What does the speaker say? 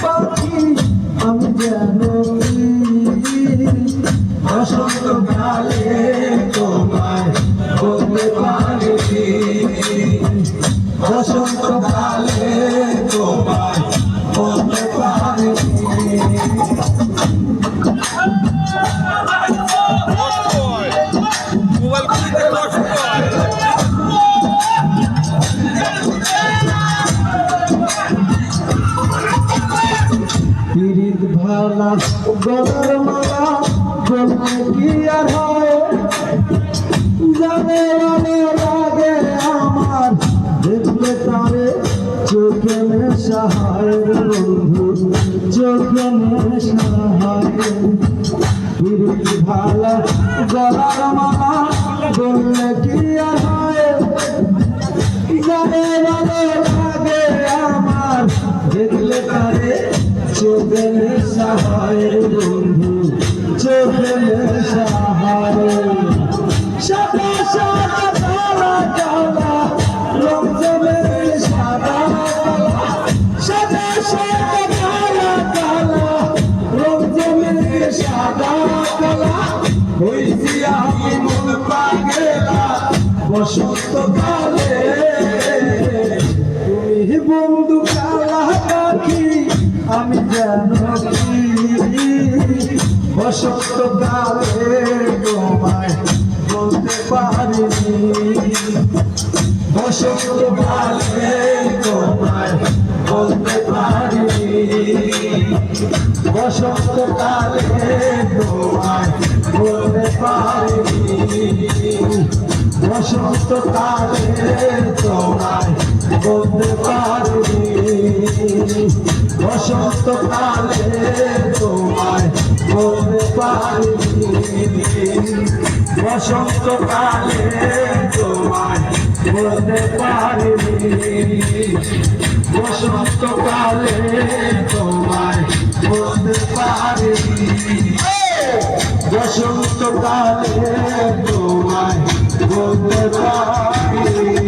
পাখি আমি যেন বসন্তকালে তোমায় বলতে পারি, বসন্তকালে তোমায় বলতে পারি। পিরিত ভালা গলার মালা বলতে কি আর হয়, জানে লাগে আমার দেখলে তারে চোখে নেশা হয় বন্ধু, চোখে নেশা হয়। পিরিত ভালা গলার মালা বললে কি আর হয়, জানে লাগে আমার দেখলে তারে চোখে নেশা হয় বন্ধু, চোখে নেশা হয়। সাদা সাদা কালা কালা রং জমে সাদা কালা, সাদা সাদা কালা কালা রং জমে সাদা কালা। হইছি আমি মন পাগেলা বসন্তকালে, তুমি বন্ধু কালা পাখি আমি জানো কি বসন্তকালে তোমায় বলতে পারিনি, বসন্তকালে তোমায় বলতে পারিনি, বসন্তকালে তোমায় বলতে পারিনি, বসন্তকালে তোমায় বলতে পারিনি, বসন্তকালে তোমায় বলতে পারিনি, বসন্তকালে তোমায় বলতে পারিনি, বসন্তকালে তোমায় বলতে পারিনি, বসন্তকালে তোমায় বলতে পারিনি।